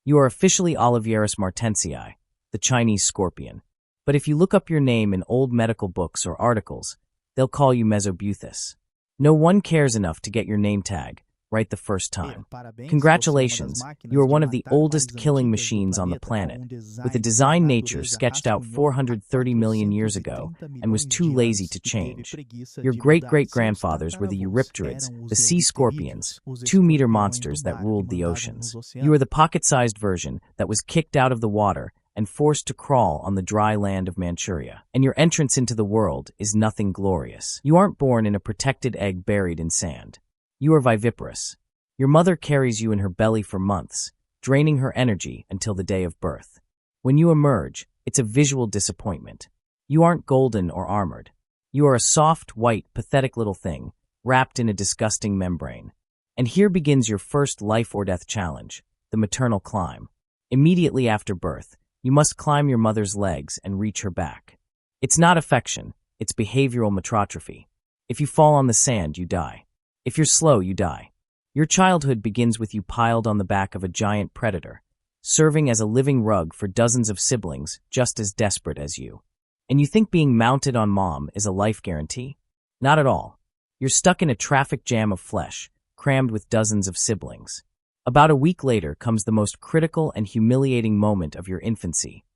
You are officially Oliveris martensii, the Chinese scorpion. But if you look up your name in old medical books or articles, they'll call you Mesobuthus. No one cares enough to get your name tag right the first time. Congratulations, you are one of the oldest killing machines on the planet, with a design nature sketched out 430 million years ago and was too lazy to change. Your great-great-grandfathers were the Eurypterids, the sea scorpions, 2-meter monsters that ruled the oceans. You are the pocket-sized version that was kicked out of the water and forced to crawl on the dry land of Manchuria. And your entrance into the world is nothing glorious. You aren't born in a protected egg buried in sand. You are viviparous. Your mother carries you in her belly for months, draining her energy until the day of birth. When you emerge, it's a visual disappointment. You aren't golden or armored. You are a soft, white, pathetic little thing, wrapped in a disgusting membrane. And here begins your first life-or-death challenge, the maternal climb. Immediately after birth, you must climb your mother's legs and reach her back. It's not affection, it's behavioral metropathy. If you fall on the sand, you die. If you're slow, you die. Your childhood begins with you piled on the back of a giant predator, serving as a living rug for dozens of siblings just as desperate as you. And you think being mounted on mom is a life guarantee? Not at all. You're stuck in a traffic jam of flesh, crammed with dozens of siblings. About a week later comes the most critical and humiliating moment of your infancy,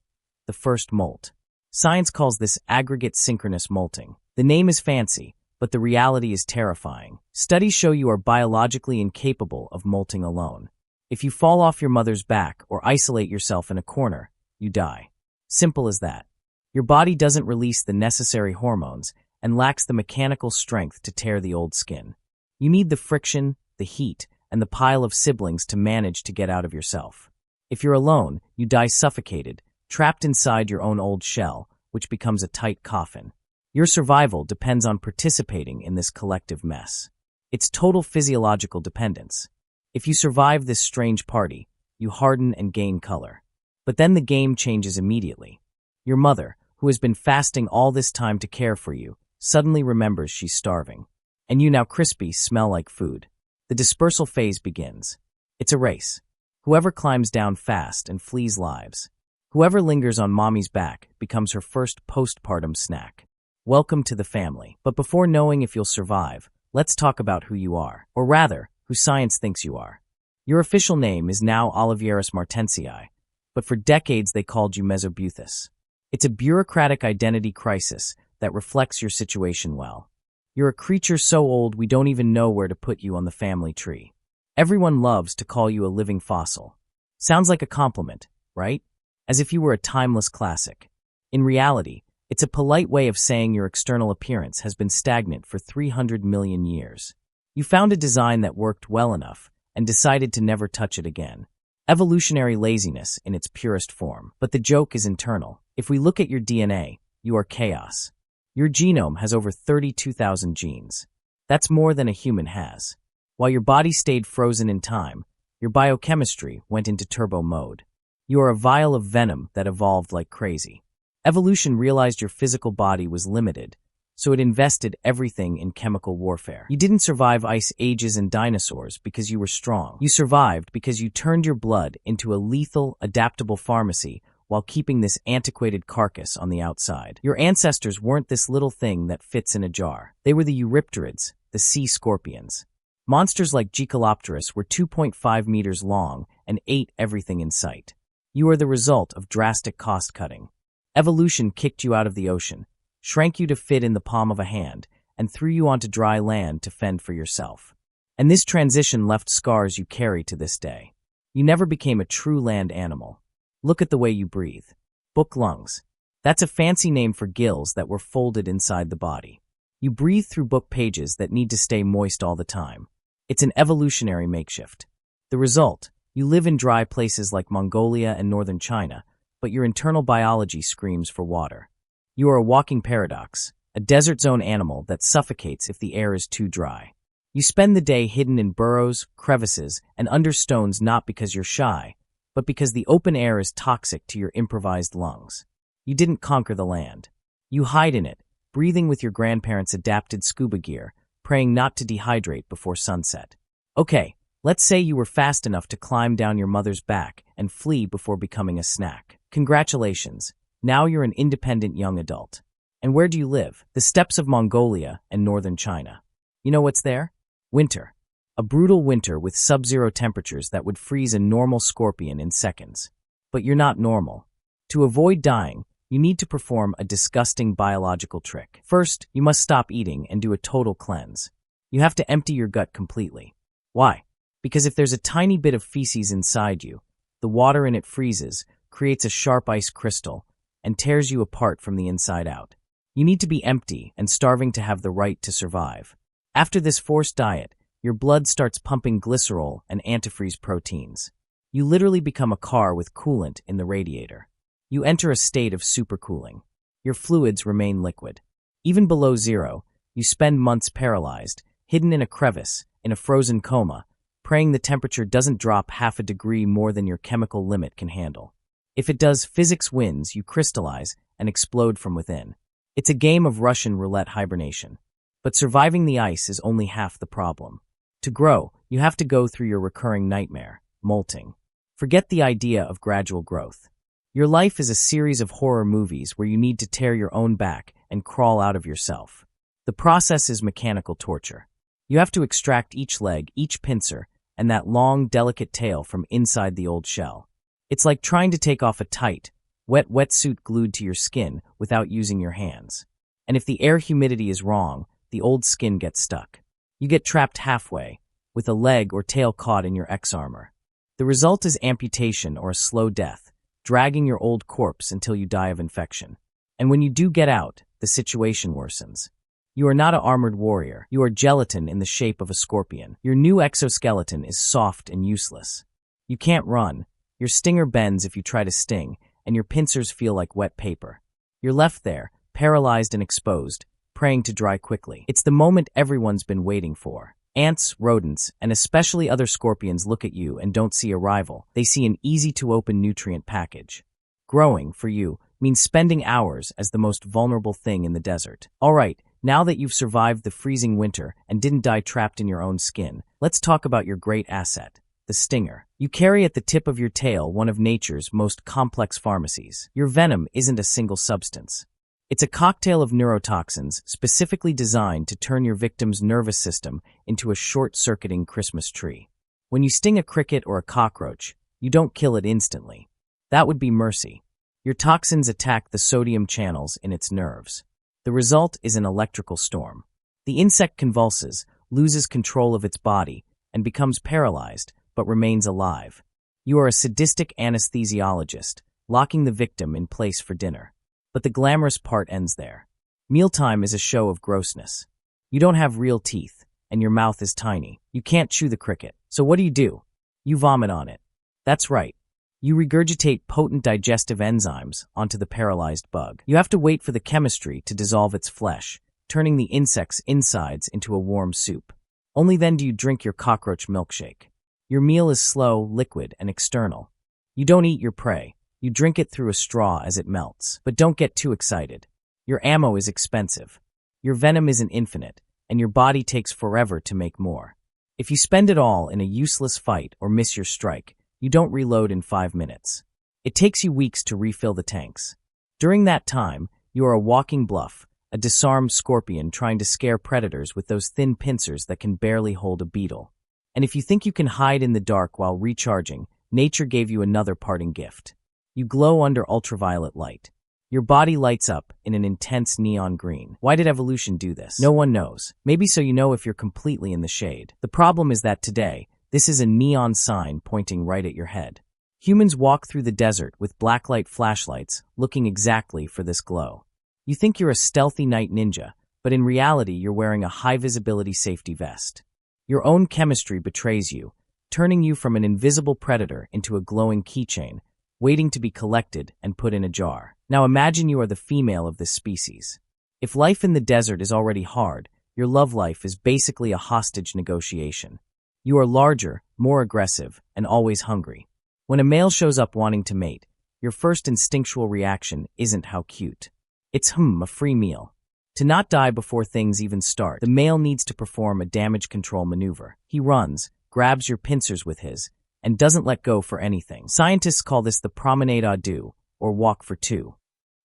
the first molt. Science calls this aggregate synchronous molting. The name is fancy, but the reality is terrifying. Studies show you are biologically incapable of molting alone. If you fall off your mother's back or isolate yourself in a corner, you die. Simple as that. Your body doesn't release the necessary hormones and lacks the mechanical strength to tear the old skin. You need the friction, the heat, and the pile of siblings to manage to get out of yourself. If you're alone, you die suffocated, trapped inside your own old shell, which becomes a tight coffin. Your survival depends on participating in this collective mess. It's total physiological dependence. If you survive this strange party, you harden and gain color. But then the game changes immediately. Your mother, who has been fasting all this time to care for you, suddenly remembers she's starving. And you, now crispy, smell like food. The dispersal phase begins. It's a race. Whoever climbs down fast and flees lives. Whoever lingers on mommy's back becomes her first postpartum snack. Welcome to the family. But before knowing if you'll survive, let's talk about who you are, or rather, who science thinks you are. Your official name is now Oliveris martensii, but for decades they called you Mesobuthus. It's a bureaucratic identity crisis that reflects your situation well. You're a creature so old we don't even know where to put you on the family tree. Everyone loves to call you a living fossil. Sounds like a compliment, right? As if you were a timeless classic. In reality, it's a polite way of saying your external appearance has been stagnant for 300 million years. You found a design that worked well enough and decided to never touch it again. Evolutionary laziness in its purest form. But the joke is internal. If we look at your DNA, you are chaos. Your genome has over 32,000 genes. That's more than a human has. While your body stayed frozen in time, your biochemistry went into turbo mode. You are a vial of venom that evolved like crazy. Evolution realized your physical body was limited, so it invested everything in chemical warfare. You didn't survive ice ages and dinosaurs because you were strong. You survived because you turned your blood into a lethal, adaptable pharmacy while keeping this antiquated carcass on the outside. Your ancestors weren't this little thing that fits in a jar. They were the Eurypterids, the sea scorpions. Monsters like Gecalopterus were 2.5 meters long and ate everything in sight. You are the result of drastic cost-cutting. Evolution kicked you out of the ocean, shrank you to fit in the palm of a hand, and threw you onto dry land to fend for yourself. And this transition left scars you carry to this day. You never became a true land animal. Look at the way you breathe. Book lungs. That's a fancy name for gills that were folded inside the body. You breathe through book pages that need to stay moist all the time. It's an evolutionary makeshift. The result, you live in dry places like Mongolia and northern China, but your internal biology screams for water. You are a walking paradox, a desert zone animal that suffocates if the air is too dry. You spend the day hidden in burrows, crevices, and under stones not because you're shy, but because the open air is toxic to your improvised lungs. You didn't conquer the land. You hide in it, breathing with your grandparents' adapted scuba gear, praying not to dehydrate before sunset. Okay, Let's say you were fast enough to climb down your mother's back and flee before becoming a snack. Congratulations. Now you're an independent young adult. And where do you live? The steppes of Mongolia and northern China. You know what's there? Winter. A brutal winter with sub-zero temperatures that would freeze a normal scorpion in seconds. But you're not normal. To avoid dying, you need to perform a disgusting biological trick. First, you must stop eating and do a total cleanse. You have to empty your gut completely. Why? Because if there's a tiny bit of feces inside you, the water in it freezes, creates a sharp ice crystal, and tears you apart from the inside out. You need to be empty and starving to have the right to survive. After this forced diet, your blood starts pumping glycerol and antifreeze proteins. You literally become a car with coolant in the radiator. You enter a state of supercooling. Your fluids remain liquid. Even below zero, you spend months paralyzed, hidden in a crevice, in a frozen coma, praying the temperature doesn't drop half a degree more than your chemical limit can handle. If it does, physics wins, you crystallize and explode from within. It's a game of Russian roulette hibernation. But surviving the ice is only half the problem. To grow, you have to go through your recurring nightmare, molting. Forget the idea of gradual growth. Your life is a series of horror movies where you need to tear your own back and crawl out of yourself. The process is mechanical torture. You have to extract each leg, each pincer, and that long, delicate tail from inside the old shell. It's like trying to take off a tight, wet wetsuit glued to your skin without using your hands. And if the air humidity is wrong, the old skin gets stuck. You get trapped halfway, with a leg or tail caught in your X-armor. The result is amputation or a slow death, dragging your old corpse until you die of infection. And when you do get out, the situation worsens. You are not an armored warrior. You are gelatin in the shape of a scorpion. Your new exoskeleton is soft and useless. You can't run. Your stinger bends if you try to sting, and your pincers feel like wet paper. You're left there, paralyzed and exposed, praying to dry quickly. It's the moment everyone's been waiting for. Ants, rodents, and especially other scorpions look at you and don't see a rival. They see an easy-to-open nutrient package. Growing, for you, means spending hours as the most vulnerable thing in the desert. All right, now that you've survived the freezing winter and didn't die trapped in your own skin, let's talk about your great asset, the stinger. You carry at the tip of your tail one of nature's most complex pharmacies. Your venom isn't a single substance. It's a cocktail of neurotoxins specifically designed to turn your victim's nervous system into a short-circuiting Christmas tree. When you sting a cricket or a cockroach, you don't kill it instantly. That would be mercy. Your toxins attack the sodium channels in its nerves. The result is an electrical storm. The insect convulses, loses control of its body, and becomes paralyzed, but remains alive. You are a sadistic anesthesiologist, locking the victim in place for dinner. But the glamorous part ends there. Mealtime is a show of grossness. You don't have real teeth, and your mouth is tiny. You can't chew the cricket. So what do? You vomit on it. That's right. You regurgitate potent digestive enzymes onto the paralyzed bug. You have to wait for the chemistry to dissolve its flesh, turning the insect's insides into a warm soup. Only then do you drink your cockroach milkshake. Your meal is slow, liquid, and external. You don't eat your prey. You drink it through a straw as it melts. But don't get too excited. Your ammo is expensive. Your venom isn't infinite, and your body takes forever to make more. If you spend it all in a useless fight or miss your strike, you don't reload in 5 minutes. It takes you weeks to refill the tanks. During that time, you are a walking bluff, a disarmed scorpion trying to scare predators with those thin pincers that can barely hold a beetle. And if you think you can hide in the dark while recharging, nature gave you another parting gift. You glow under ultraviolet light. Your body lights up in an intense neon green. Why did evolution do this? No one knows. Maybe so you know if you're completely in the shade. The problem is that today, this is a neon sign pointing right at your head. Humans walk through the desert with blacklight flashlights, looking exactly for this glow. You think you're a stealthy night ninja, but in reality you're wearing a high-visibility safety vest. Your own chemistry betrays you, turning you from an invisible predator into a glowing keychain, waiting to be collected and put in a jar. Now imagine you are the female of this species. If life in the desert is already hard, your love life is basically a hostage negotiation. You are larger, more aggressive, and always hungry. When a male shows up wanting to mate, your first instinctual reaction isn't how cute. It's a free meal. To not die before things even start, the male needs to perform a damage control maneuver. He runs, grabs your pincers with his, and doesn't let go for anything. Scientists call this the promenade à deux, or walk for two.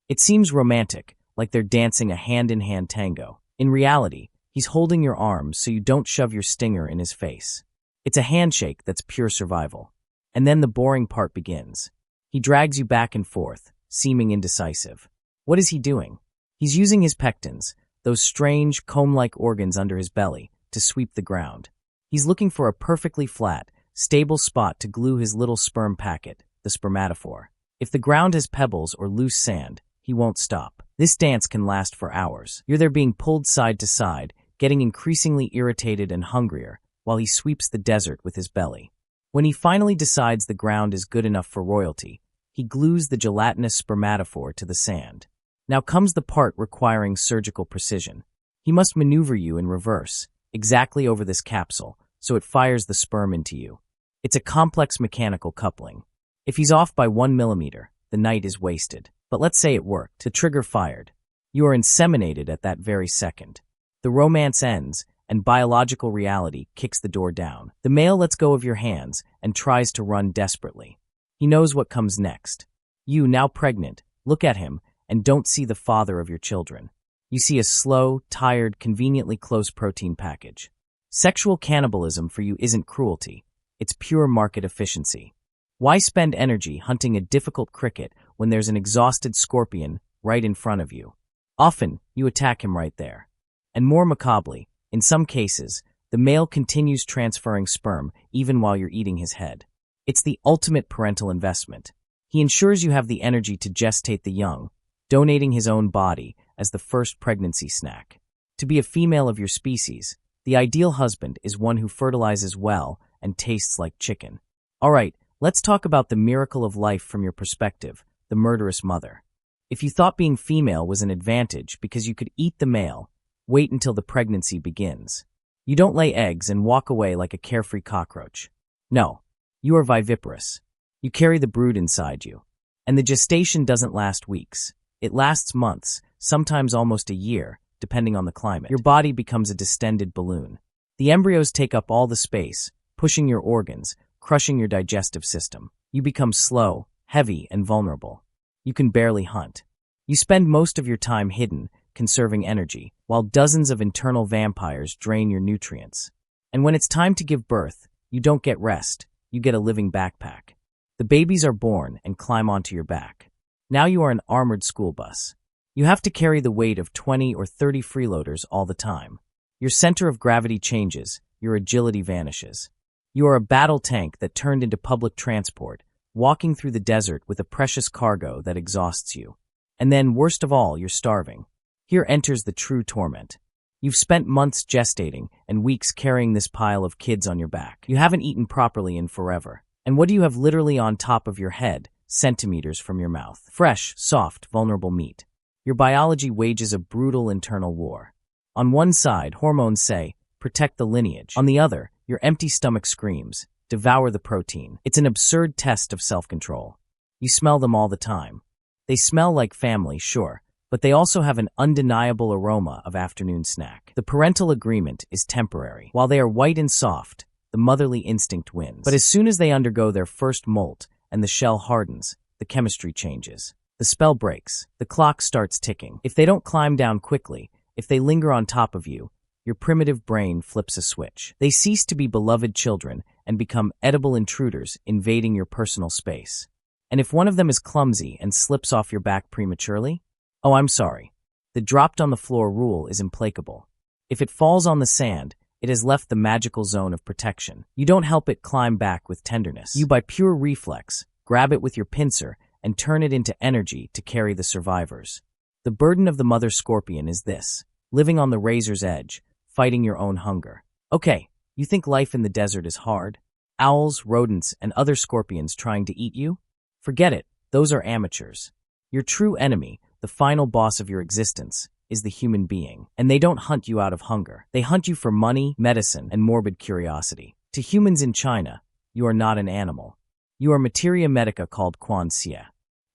It seems romantic, like they're dancing a hand-in-hand tango. In reality, he's holding your arms so you don't shove your stinger in his face. It's a handshake that's pure survival. And then the boring part begins. He drags you back and forth, seeming indecisive. What is he doing? He's using his pectins, those strange, comb-like organs under his belly, to sweep the ground. He's looking for a perfectly flat, stable spot to glue his little sperm packet, the spermatophore. If the ground has pebbles or loose sand, he won't stop. This dance can last for hours. You're there being pulled side to side, getting increasingly irritated and hungrier, while he sweeps the desert with his belly. When he finally decides the ground is good enough for royalty, he glues the gelatinous spermatophore to the sand. Now comes the part requiring surgical precision. He must maneuver you in reverse, exactly over this capsule, so it fires the sperm into you. It's a complex mechanical coupling. If he's off by 1 millimeter, the night is wasted. But let's say it worked. The trigger fired. You are inseminated at that very second. The romance ends, and biological reality kicks the door down. The male lets go of your hands and tries to run desperately. He knows what comes next. You, now pregnant, look at him and don't see the father of your children. You see a slow, tired, conveniently close protein package. Sexual cannibalism for you isn't cruelty. It's pure market efficiency. Why spend energy hunting a difficult cricket when there's an exhausted scorpion right in front of you? Often, you attack him right there. And more macabrely, in some cases, the male continues transferring sperm even while you're eating his head. It's the ultimate parental investment. He ensures you have the energy to gestate the young, donating his own body as the first pregnancy snack. To be a female of your species, the ideal husband is one who fertilizes well and tastes like chicken. All right, let's talk about the miracle of life from your perspective, the murderous mother. If you thought being female was an advantage because you could eat the male, wait until the pregnancy begins. You don't lay eggs and walk away like a carefree cockroach. No, you are viviparous. You carry the brood inside you. And the gestation doesn't last weeks. It lasts months, sometimes almost a year, depending on the climate. Your body becomes a distended balloon. The embryos take up all the space, pushing your organs, crushing your digestive system. You become slow, heavy, and vulnerable. You can barely hunt. You spend most of your time hidden, conserving energy, while dozens of internal vampires drain your nutrients. And when it's time to give birth, you don't get rest, you get a living backpack. The babies are born and climb onto your back. Now you are an armored school bus. You have to carry the weight of 20 or 30 freeloaders all the time. Your center of gravity changes, your agility vanishes. You are a battle tank that turned into public transport, walking through the desert with a precious cargo that exhausts you. And then, worst of all, you're starving. Here enters the true torment. You've spent months gestating and weeks carrying this pile of kids on your back. You haven't eaten properly in forever. And what do you have literally on top of your head, centimeters from your mouth? Fresh, soft, vulnerable meat. Your biology wages a brutal internal war. On one side, hormones say, protect the lineage. On the other, your empty stomach screams, devour the protein. It's an absurd test of self-control. You smell them all the time. They smell like family, sure, but they also have an undeniable aroma of afternoon snack. The parental agreement is temporary. While they are white and soft, the motherly instinct wins. But as soon as they undergo their first molt and the shell hardens, the chemistry changes. The spell breaks. The clock starts ticking. If they don't climb down quickly, if they linger on top of you, your primitive brain flips a switch. They cease to be beloved children and become edible intruders invading your personal space. And if one of them is clumsy and slips off your back prematurely, oh, I'm sorry. The dropped-on-the-floor rule is implacable. If it falls on the sand, it has left the magical zone of protection. You don't help it climb back with tenderness. You, by pure reflex, grab it with your pincer and turn it into energy to carry the survivors. The burden of the mother scorpion is this: living on the razor's edge, fighting your own hunger. Okay, you think life in the desert is hard? Owls, rodents, and other scorpions trying to eat you? Forget it, those are amateurs. Your true enemy, the final boss of your existence, is the human being. And they don't hunt you out of hunger. They hunt you for money, medicine, and morbid curiosity. To humans in China, you are not an animal. You are materia medica called Quan Xie.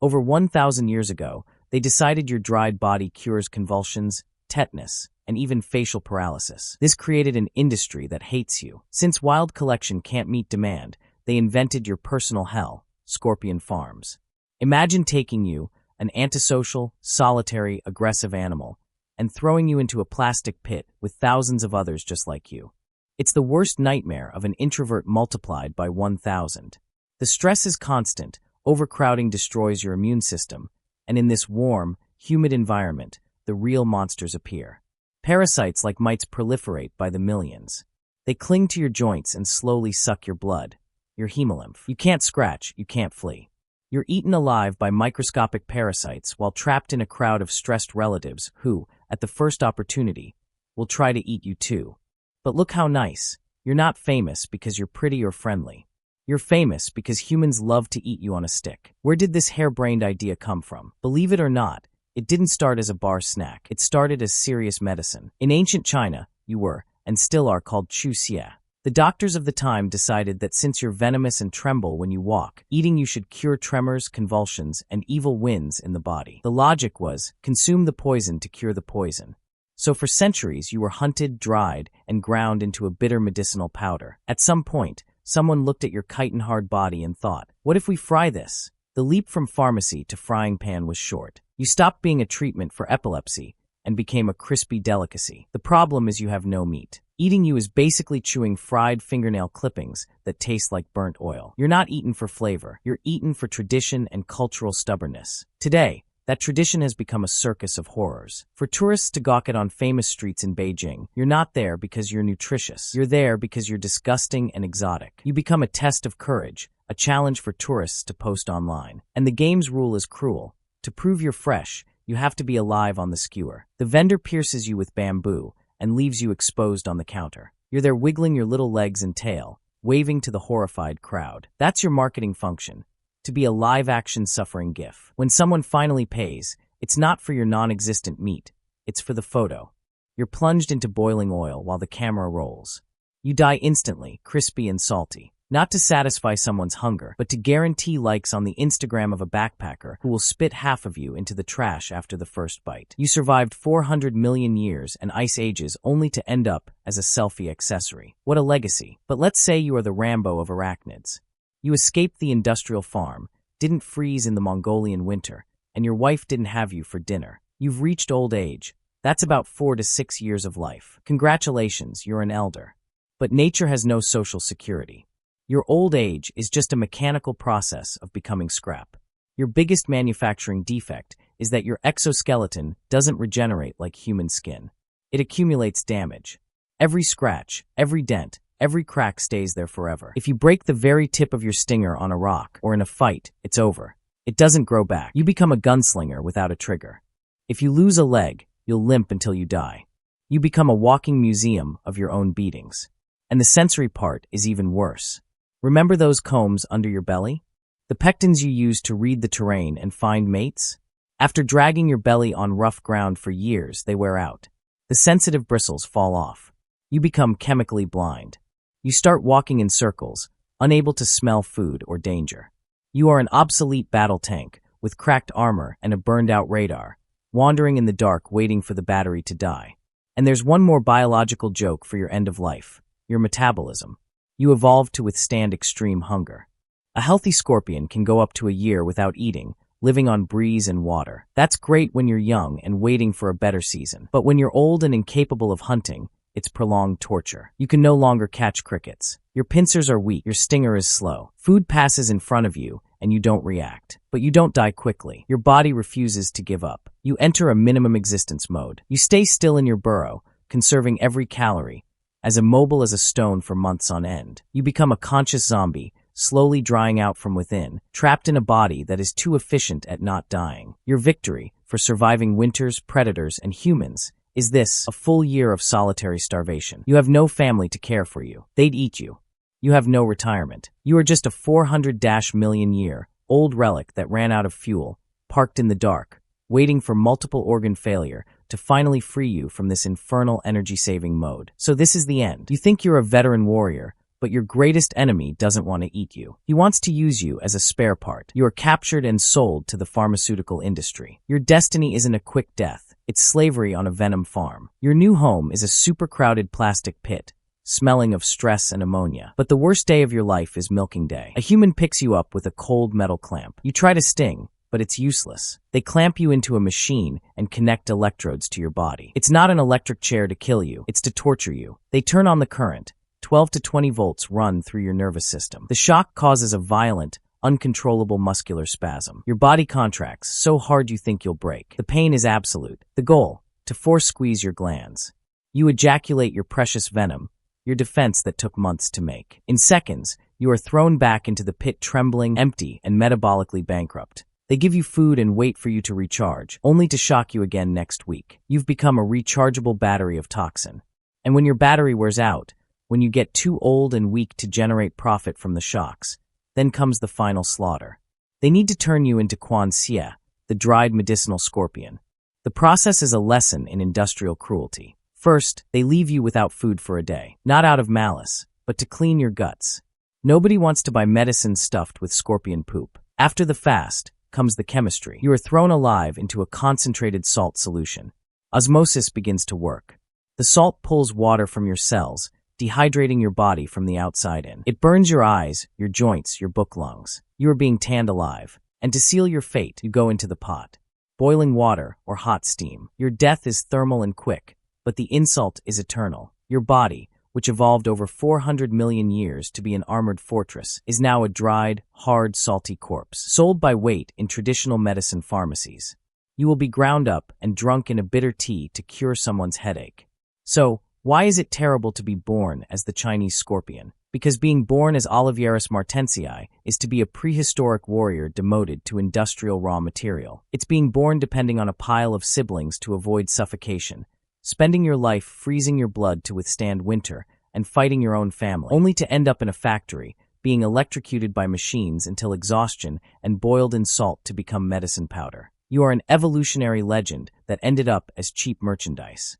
Over 1,000 years ago, they decided your dried body cures convulsions, tetanus, and even facial paralysis. This created an industry that hates you. Since wild collection can't meet demand, they invented your personal hell, scorpion farms. Imagine taking you, an antisocial, solitary, aggressive animal, and throwing you into a plastic pit with thousands of others just like you. It's the worst nightmare of an introvert multiplied by 1,000. The stress is constant, overcrowding destroys your immune system, and in this warm, humid environment, the real monsters appear. Parasites like mites proliferate by the millions. They cling to your joints and slowly suck your blood, your hemolymph. You can't scratch, you can't flee. You're eaten alive by microscopic parasites while trapped in a crowd of stressed relatives who, at the first opportunity, will try to eat you too. But look how nice. You're not famous because you're pretty or friendly. You're famous because humans love to eat you on a stick. Where did this harebrained idea come from? Believe it or not, it didn't start as a bar snack. It started as serious medicine. In ancient China, you were, and still are, called chu xie. The doctors of the time decided that since you're venomous and tremble when you walk, eating you should cure tremors, convulsions, and evil winds in the body. The logic was, consume the poison to cure the poison. So for centuries, you were hunted, dried, and ground into a bitter medicinal powder. At some point, someone looked at your chitin-hard body and thought, what if we fry this? The leap from pharmacy to frying pan was short. You stopped being a treatment for epilepsy and became a crispy delicacy. The problem is you have no meat. Eating you is basically chewing fried fingernail clippings that taste like burnt oil. You're not eaten for flavor. You're eaten for tradition and cultural stubbornness. Today, that tradition has become a circus of horrors. For tourists to gawk at on famous streets in Beijing, you're not there because you're nutritious. You're there because you're disgusting and exotic. You become a test of courage, a challenge for tourists to post online. And the game's rule is cruel. To prove you're fresh, you have to be alive on the skewer. The vendor pierces you with bamboo and leaves you exposed on the counter. You're there wiggling your little legs and tail, waving to the horrified crowd. That's your marketing function. To be a live-action suffering GIF. When someone finally pays, it's not for your non-existent meat, it's for the photo. You're plunged into boiling oil while the camera rolls. You die instantly, crispy and salty. Not to satisfy someone's hunger, but to guarantee likes on the Instagram of a backpacker who will spit half of you into the trash after the first bite. You survived 400 million years and ice ages only to end up as a selfie accessory. What a legacy. But let's say you are the Rambo of arachnids. You escaped the industrial farm, didn't freeze in the Mongolian winter, and your wife didn't have you for dinner. You've reached old age. That's about 4 to 6 years of life. Congratulations, you're an elder. But nature has no social security. Your old age is just a mechanical process of becoming scrap. Your biggest manufacturing defect is that your exoskeleton doesn't regenerate like human skin. It accumulates damage. Every scratch, every dent, every crack stays there forever. If you break the very tip of your stinger on a rock or in a fight, it's over. It doesn't grow back. You become a gunslinger without a trigger. If you lose a leg, you'll limp until you die. You become a walking museum of your own beatings. And the sensory part is even worse. Remember those combs under your belly? The pectins you use to read the terrain and find mates? After dragging your belly on rough ground for years, they wear out. The sensitive bristles fall off. You become chemically blind. You start walking in circles, unable to smell food or danger. You are an obsolete battle tank with cracked armor and a burned-out radar, wandering in the dark waiting for the battery to die. And there's one more biological joke for your end of life, your metabolism. You evolved to withstand extreme hunger. A healthy scorpion can go up to a year without eating, living on breeze and water. That's great when you're young and waiting for a better season. But when you're old and incapable of hunting, it's prolonged torture. You can no longer catch crickets. Your pincers are weak, your stinger is slow. Food passes in front of you, and you don't react. But you don't die quickly. Your body refuses to give up. You enter a minimum existence mode. You stay still in your burrow, conserving every calorie, as immobile as a stone for months on end. You become a conscious zombie, slowly drying out from within, trapped in a body that is too efficient at not dying. Your victory, for surviving winters, predators, and humans, is this: a full year of solitary starvation. You have no family to care for you. They'd eat you. You have no retirement. You are just a 400-million-year old relic that ran out of fuel, parked in the dark, waiting for multiple organ failure to finally free you from this infernal energy-saving mode. So this is the end. You think you're a veteran warrior, but your greatest enemy doesn't want to eat you. He wants to use you as a spare part. You are captured and sold to the pharmaceutical industry. Your destiny isn't a quick death. It's slavery on a venom farm. Your new home is a super crowded plastic pit, smelling of stress and ammonia. But the worst day of your life is milking day. A human picks you up with a cold metal clamp. You try to sting, but it's useless. They clamp you into a machine and connect electrodes to your body. It's not an electric chair to kill you, it's to torture you. They turn on the current. 12 to 20 volts run through your nervous system. The shock causes a violent, uncontrollable muscular spasm. Your body contracts so hard you think you'll break. The pain is absolute. The goal, to force squeeze your glands. You ejaculate your precious venom, your defense that took months to make. In seconds, you are thrown back into the pit trembling, empty, and metabolically bankrupt. They give you food and wait for you to recharge, only to shock you again next week. You've become a rechargeable battery of toxin. And when your battery wears out, when you get too old and weak to generate profit from the shocks, then comes the final slaughter. They need to turn you into Quan Xie, the dried medicinal scorpion. The process is a lesson in industrial cruelty. First, they leave you without food for a day, not out of malice, but to clean your guts. Nobody wants to buy medicine stuffed with scorpion poop. After the fast comes the chemistry. You are thrown alive into a concentrated salt solution. Osmosis begins to work. The salt pulls water from your cells, dehydrating your body from the outside in. It burns your eyes, your joints, your book lungs. You are being tanned alive. And to seal your fate, you go into the pot. Boiling water or hot steam. Your death is thermal and quick, but the insult is eternal. Your body, which evolved over 400 million years to be an armored fortress, is now a dried, hard, salty corpse, sold by weight in traditional medicine pharmacies. You will be ground up and drunk in a bitter tea to cure someone's headache. So, why is it terrible to be born as the Chinese scorpion? Because being born as Oliveris martensii is to be a prehistoric warrior demoted to industrial raw material. It's being born depending on a pile of siblings to avoid suffocation, spending your life freezing your blood to withstand winter, and fighting your own family, only to end up in a factory, being electrocuted by machines until exhaustion and boiled in salt to become medicine powder. You are an evolutionary legend that ended up as cheap merchandise.